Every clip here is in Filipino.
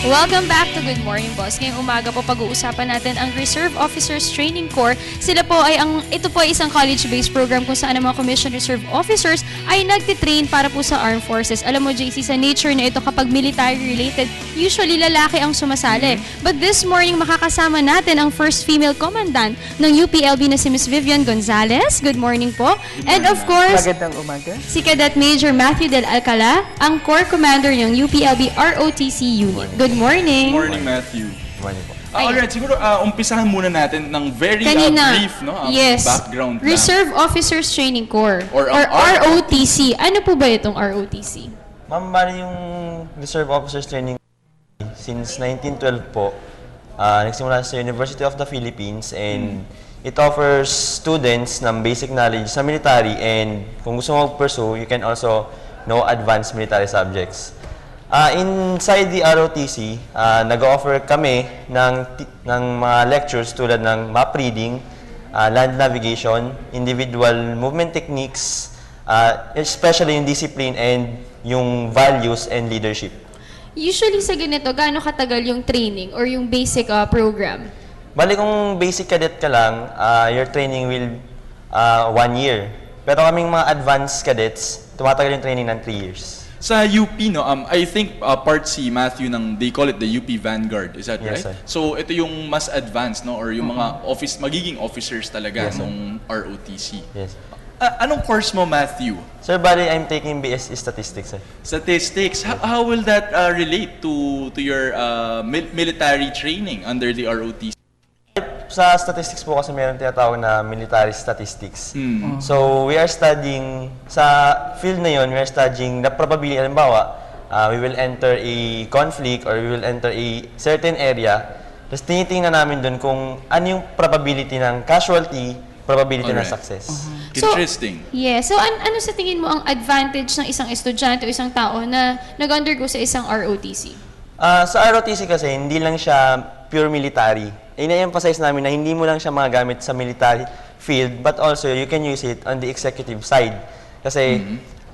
Welcome back to Good Morning Boss. Ngayong umaga po pag-uusapan natin ang Reserve Officers Training Corps. Ito po ay isang college-based program kung saan ang mga Commissioned Reserve Officers ay nagtitrain para po sa Armed Forces. Alam mo, JC, sa nature na ito kapag military-related, usually lalaki ang sumasali. But this morning, makakasama natin ang first female commandant ng UPLB na si Ms. Vivian Gonzalez. Good morning po. And of course, magandang umaga. Si Cadet Major Matthew Del Alcala, ang Corps Commander ng UPLB ROTC Unit. Good morning. Good morning, Matthew. Good morning po. Alright, siguro umpisahan muna natin ng very brief background na. Reserve Officers Training Corps Or ROTC. Ano po ba itong ROTC? Ma'am, bali yung Reserve Officers Training since 1912 po. Nagsimula sa University of the Philippines and it offers students ng basic knowledge sa military and kung gusto mo mag-pursue, you can also know advanced military subjects. Inside the ROTC, nag-offer kami ng mga lectures tulad ng map reading, land navigation, individual movement techniques, especially yung discipline and yung values and leadership. Usually sa ganito, gaano katagal yung training or yung basic program? Bali kung basic cadet ka lang, your training will 1 year. Pero kaming mga advanced cadets, tumatagal yung training ng 3 years. Sa UP, no, I think part si Matthew they call it the UP Vanguard. Is that right? Yes, sir. So ito yung mas advanced, no, or yung mga magiging officers talaga ng ROTC. Yes. Anong course mo, Matthew? Sir, bali I'm taking BSc Statistics, sir. Statistics. How will that relate to your military training under the ROTC? Sa statistics po kasi meron tinatawag na military statistics. So, we are studying, sa field na yun, we are studying the probability, halimbawa, we will enter a conflict or we will enter a certain area. Tapos tinitingnan namin dun kung ano yung probability ng casualty, probability ng success. Interesting. So ano sa tingin mo ang advantage ng isang estudyante o isang tao na nag-undergo sa isang ROTC? Sa ROTC kasi, hindi lang siya pure military. Ina-emphasize namin na hindi mo lang siya magagamit sa military field, but also you can use it on the executive side. Kasi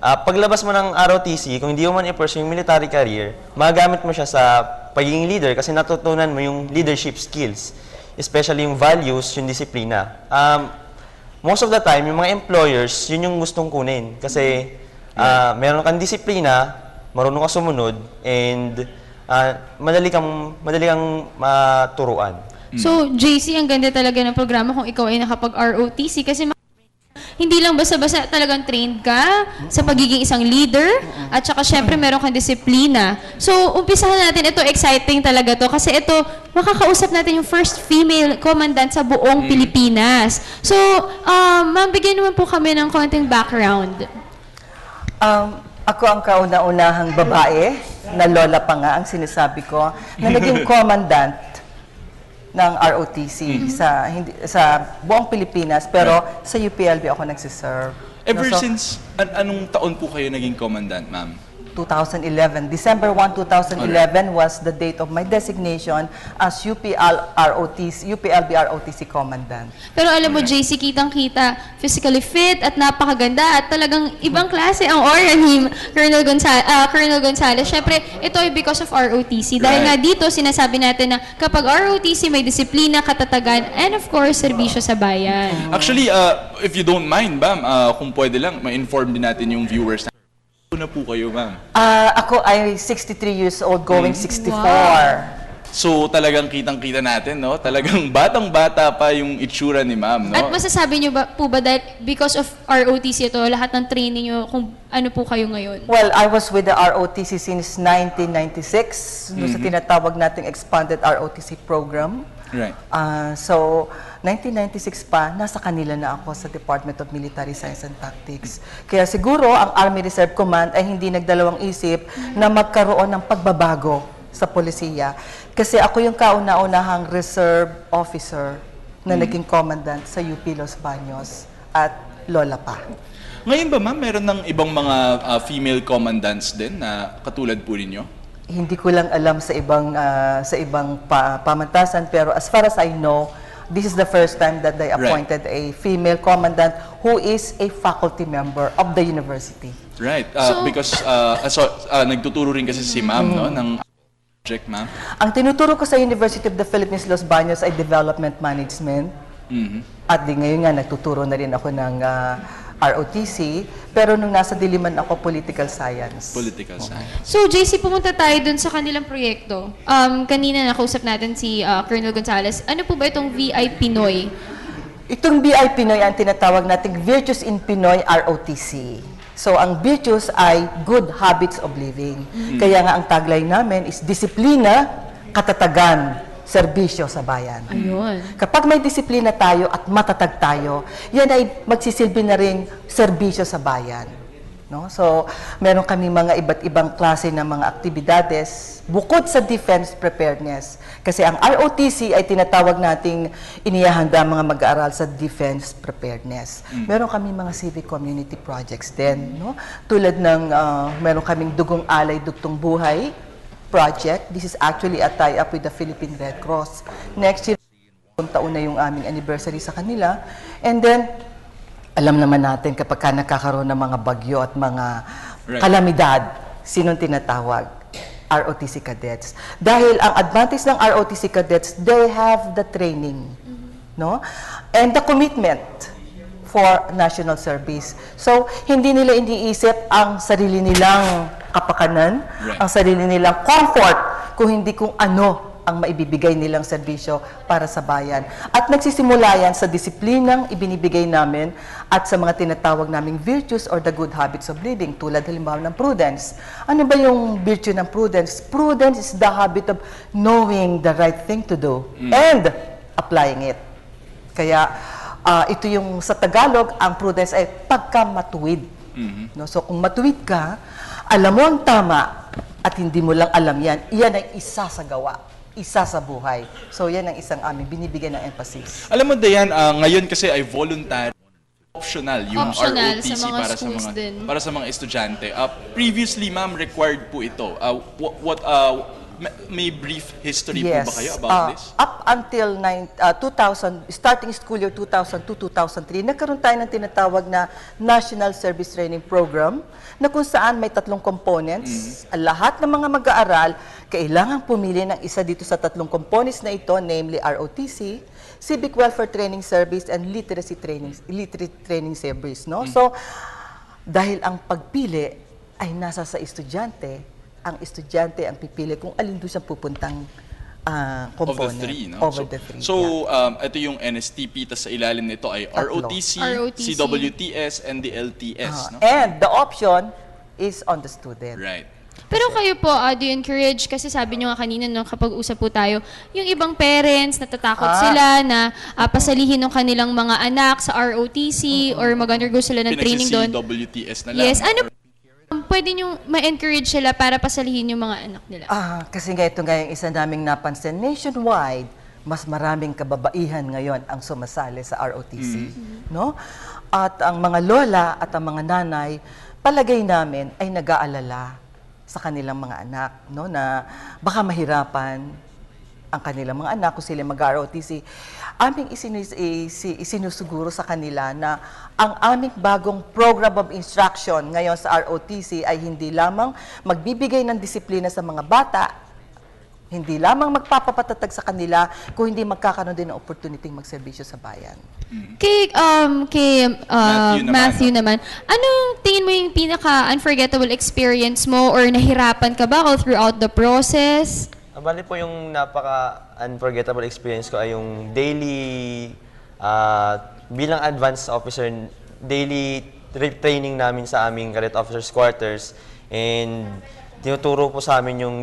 paglabas mo ng ROTC, kung hindi mo man i-pursue yung military career, magagamit mo siya sa pagiging leader kasi natutunan mo yung leadership skills, especially yung values, yung disiplina. Most of the time, yung mga employers, yun yung gustong kunin. Kasi meron kang disiplina, marunong ka sumunod, and madali kang maturuan. So, JC, ang ganda talaga ng programa kung ikaw ay nakapag-ROTC kasi hindi lang basta-basta talagang trained ka sa pagiging isang leader at saka syempre meron kang disiplina. So, umpisahan natin. Ito, exciting talaga to kasi ito, makakausap natin yung first female commandant sa buong Pilipinas. So, ma'am, bigyan naman po kami ng konting background. Ako ang kauna-unahang babae, na lola pa nga ang sinasabi ko, na naging commandant ng ROTC sa buong Pilipinas, pero sa UPLB ako nagsiserve. Since, anong taon po kayo naging commandant, ma'am? 2011. December 1, 2011 was the date of my designation as UPLB ROTC Commandant. Pero alam mo, JC, kitang-kita, physically fit at napakaganda at talagang ibang klase ang aura ni Colonel Gonzalez. Siyempre, ito ay because of ROTC. Dahil nga dito, sinasabi natin na kapag ROTC may disiplina, katatagan, and of course, serbisyo sa bayan. Actually, if you don't mind, ma'am, kung pwede lang, ma-inform din natin yung viewers na po kayo, ma'am? Ako ay 63 years old, going 64. Wow. So, talagang kitang-kita natin, no? Talagang batang-bata pa yung itsura ni ma'am, no? At masasabi niyo ba po ba dahil because of ROTC ito, lahat ng training niyo kung ano po kayo ngayon? Well, I was with the ROTC since 1996, sa tinatawag nating expanded ROTC program. Right. So, 1996 pa, nasa kanila na ako sa Department of Military Science and Tactics. Kaya siguro, ang Army Reserve Command ay hindi nagdalawang isip na magkaroon ng pagbabago sa polisiya. Kasi ako yung kauna-unahang reserve officer na naging commandant sa UP Los Baños at lola pa. Ngayon ba, ma'am, meron ng ibang mga female commandants din na katulad po ninyo? Hindi ko lang alam sa ibang pamantasan, pero as far as I know, this is the first time that they appointed a female commandant who is a faculty member of the university. Right. Because nagtuturo rin kasi si ma'am, no, ng Project, ma'am? Ang tinuturo ko sa University of the Philippines, Los Baños ay Development Management. At di ngayon nga, nagtuturo na rin ako ng ROTC. Pero nung nasa Diliman ako, Political Science. Political science. So, JC, pumunta tayo dun sa kanilang proyekto. Kanina nakausap natin si Colonel Gonzales. Ano po ba itong VI Pinoy? Itong BI Pinoy ang tinatawag nating Virtues in Pinoy ROTC. So, ang virtues ay good habits of living. Kaya nga ang tagline namin is disiplina, katatagan, serbisyo sa bayan. Ayun. Kapag may disiplina tayo at matatag tayo, yan ay magsisilbi na rin serbisyo sa bayan. No? So, meron kami mga iba't ibang klase ng mga aktibidades bukod sa defense preparedness. Kasi ang ROTC ay tinatawag nating inihahanda mga mag-aaral sa defense preparedness. Meron kami mga civic community projects din. No? Tulad ng meron kaming Dugong Alay, Dugtong Buhay project. This is actually a tie-up with the Philippine Red Cross. Next year, taon na yung aming anniversary sa kanila. And then, alam naman natin kapag ka nakakaroon ng mga bagyo at mga kalamidad, sinong tinatawag? ROTC cadets. Dahil ang advantage ng ROTC cadets, they have the training, no? And the commitment for national service. So, hindi nila iniisip ang sarili nilang kapakanan, ang sarili nilang comfort, kung hindi kung ano ang maibibigay nilang serbisyo para sa bayan. At nagsisimula yan sa disiplinang ibinibigay namin at sa mga tinatawag naming virtues or the good habits of living, tulad halimbawa ng prudence. Ano ba yung virtue ng prudence? Prudence is the habit of knowing the right thing to do and applying it. Kaya ito yung sa Tagalog, ang prudence ay pagkamatuwid. No? So kung matuwid ka, alam mo ang tama at hindi mo lang alam yan, iyan ay isa sa gawa. Isa sa buhay. So, yan ang isang aming binibigyan ng emphasis. Alam mo, Dayan, ngayon kasi ay voluntary, optional yung Optional ROTC sa mga para sa schools mga din. para sa mga estudyante. Previously, ma'am, required po ito. May brief history po ba kayo about this? Up until 2000, starting school year 2002-2003, nagkaroon tayo ng tinatawag na National Service Training Program na kung saan may 3 components. Lahat ng mga mag-aaral, kailangan pumili ng isa dito sa 3 components na ito, namely ROTC, Civic Welfare Training Service, and Literacy Training Service. No? So, dahil ang pagpili ay nasa sa estudyante, ang estudyante ang pipili kung alin doon siya pupuntang component. Of the 3, no? Over the 3. So, ito yung NSTP, tas sa ilalim nito ay ROTC, ROTC, CWTS, and the LTS, no? And the option is on the student. Right. Pero kayo po, do you encourage, kasi sabi nyo nga kanina nung kapag usap po tayo, yung ibang parents, natatakot sila na pasalihin ng kanilang mga anak sa ROTC or mag-undergo sila ng training doon. Pinagsi-CWTS na lang. Yes, ano pwede nyo ma-encourage sila para pasalihin yung mga anak nila? Kasi nga ito nga yung isa naming napansin, nationwide, mas maraming kababaihan ngayon ang sumasali sa ROTC. No? At ang mga lola at ang mga nanay, palagay namin ay nag-aalala sa kanilang mga anak, no? Na baka mahirapan ang kanilang mga anak kung sila mag-ROTC. Aming isinusuguro sa kanila na ang aming bagong program of instruction ngayon sa ROTC ay hindi lamang magbibigay ng disiplina sa mga bata, hindi lamang magpapapatatag sa kanila, kung hindi magkakaroon din ng opportunity magserbisyo sa bayan. Kay Matthew naman, anong tingin mo yung pinaka-unforgettable experience mo or nahirapan ka ba all throughout the process? Bali po yung napaka-unforgettable experience ko ay yung daily, bilang advanced officer, daily training namin sa aming cadet officers quarters, and tinuturo po sa amin yung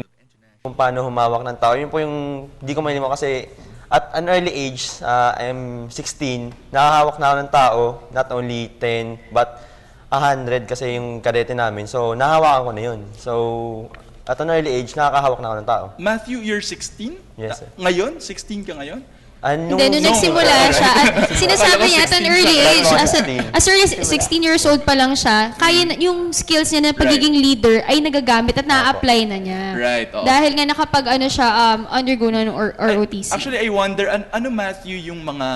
kung paano humawak ng tao. Yun po yung di ko malilimutan kasi at an early age, I'm 16, nakahawak na ako ng tao, not only 10 but 100 kasi yung kadete namin. So, nahawakan ko na yun. So, at an early age, nakakahawak na ako ng tao. Matthew, you're 16? Yes, sir. Ngayon? 16 ka ngayon? Hindi, nung nagsimula siya, at sinasabi niya at an early age, as early as 16 years old pa lang siya, kaya yung skills niya na pagiging leader ay nagagamit at na-apply na niya. Right, oo. Dahil nga nakapag undergo na ng ROTC. Actually, I wonder, ano Matthew yung mga,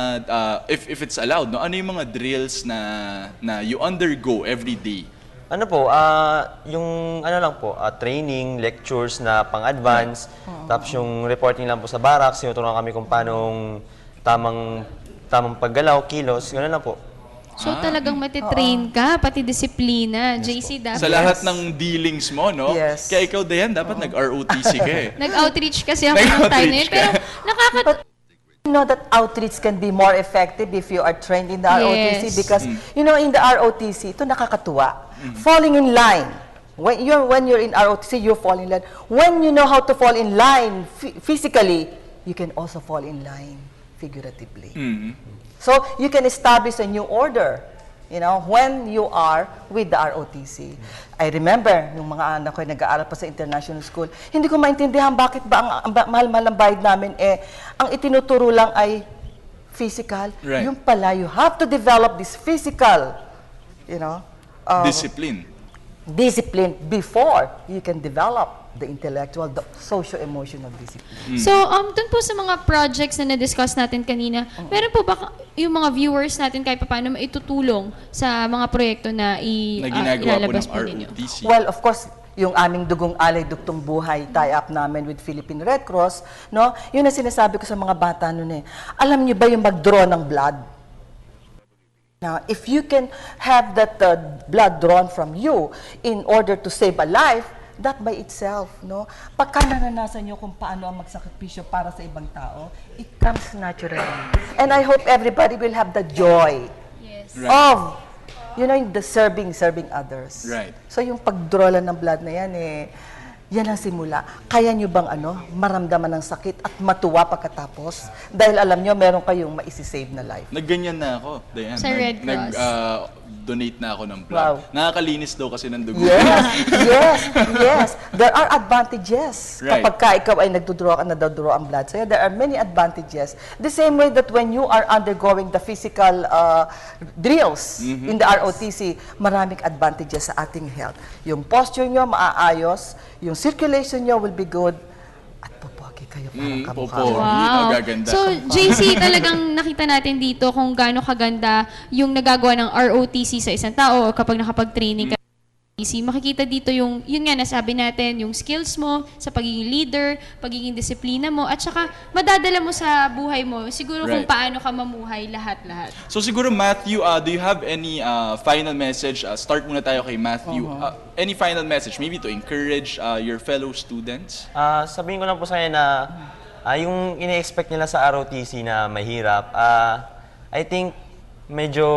if it's allowed, no? Ano yung mga drills na you undergo every day? Ano po, yung ano lang po, training, lectures na pang-advance, tapos yung reporting lang po sa barracks, tinuturuan kami kung paano tamang paggalaw, kilos, gano'n lang po. So talagang matitrain ka, pati disiplina. JC, dapat. Sa lahat ng dealings mo, no? Yes. Kaya ikaw, Dayan, dapat nag-ROTC ka eh. Nag-outreach kasi ako ng time na yun. Pero You know that outreach can be more effective if you are trained in the ROTC Yes. because, you know, in the ROTC, ito nakakatuwa. Falling in line. When you're in ROTC, you fall in line. When you know how to fall in line physically, you can also fall in line figuratively. So you can establish a new order, you know, when you are with the ROTC. I remember, nung mga anak ko ay nag-aaral pa sa international school, hindi ko maintindihan bakit ba ang mahal-mahal ang bayad namin, ang itinuturo lang ay physical. Right. Yung pala, you have to develop this physical, you know, discipline before you can develop the intellectual, the socio-emotional discipline. So, dun po sa mga projects na na-discuss natin kanina, meron po ba yung mga viewers natin kahit paano maitutulong sa mga proyekto na Na ginagawa po ilalabas ng po ninyo? ROTC. Well, of course, yung aming Dugong Alay Dugtong Buhay tie-up namin with Philippine Red Cross, no? Yun ang sinasabi ko sa mga bata noon eh. Alam niyo ba yung mag-draw ng blood? Now, if you can have that blood drawn from you in order to save a life, that by itself, no? Pagka naranasan nyo kung paano ang magsakripisyo para sa ibang tao, it comes naturally. And I hope everybody will have the joy Yes. of, you know, the serving others. Right. So yung pag-draw lang ng blood na yan, yan ang simula. Kaya nyo bang maramdaman ng sakit at matuwa pagkatapos? Dahil alam nyo, meron kayong maisisave na life. Nagganyan na ako, Dayan. Sa Red Cross. Donate na ako ng blood. Wow. Nakakalinis daw kasi ng dugo. Yes. There are advantages. Right. Kapag ikaw ay nagdodraw ang blood sa'yo, there are many advantages. The same way that when you are undergoing the physical drills in the ROTC, maraming advantages sa ating health. Yung posture nyo maaayos, yung circulation nyo will be good, at popogi kayo parang kamukha. Popo. mo. Wow. Gaganda. So, JC, talagang nakita natin dito kung gaano kaganda yung nagagawa ng ROTC sa isang tao o kapag nakapag-training ka. Makikita dito yun nga nasabi natin, yung skills mo sa pagiging leader, pagiging disiplina mo, at saka madadala mo sa buhay mo, siguro kung Right. paano ka mamuhay lahat-lahat. So siguro Matthew, do you have any final message? Start muna tayo kay Matthew. Any final message maybe to encourage your fellow students? Sabihin ko lang po sa kanya na yung ine-expect nila sa ROTC na mahirap, I think medyo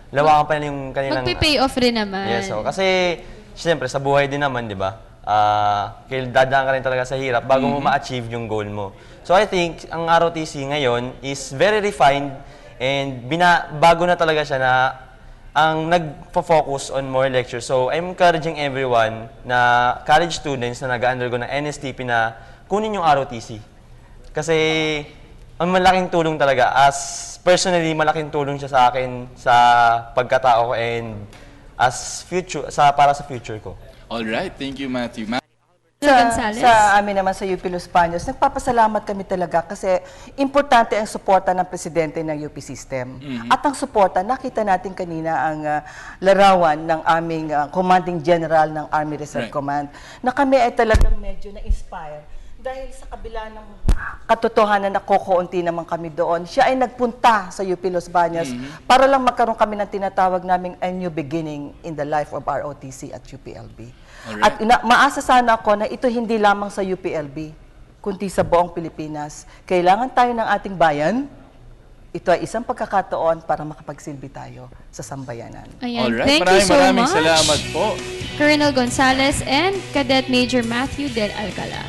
lawakan pa nila yung kanilang... Magpe-pay off rin naman. Yes, so, kasi siyempre sa buhay din naman, di ba? Dadaan ka rin talaga sa hirap bago mo ma-achieve yung goal mo. So I think ang ROTC ngayon is very refined and bago na talaga siya na ang nagpo-focus on more lectures. So I'm encouraging everyone na college students na nag-undergo ng NSTP na kunin yung ROTC. Kasi ang malaking tulong talaga. As personally, malaking tulong siya sa akin sa pagkatao ko and para sa future ko. All right, thank you Matthew. Gonzales? Sa amin naman sa UP Los Baños, nagpapasalamat kami talaga kasi importante ang suporta ng presidente ng UP system. At ang suporta, nakita natin kanina ang larawan ng aming commanding general ng Army Reserve Right. Command na kami ay talagang medyo na-inspire dahil sa kabila ng katotohanan na kokounti naman kami doon, siya ay nagpunta sa UP Los Baños para lang magkaroon kami ng tinatawag naming a new beginning in the life of ROTC at UPLB. Alright. At maasa sana ako na ito hindi lamang sa UPLB, kundi sa buong Pilipinas. Kailangan tayo ng ating bayan. Ito ay isang pagkakataon para makapagsilbi tayo sa sambayanan. Ayan. All right, Thank you so maraming much, salamat po. Colonel Gonzales and Cadet Major Matthew Del Alcala.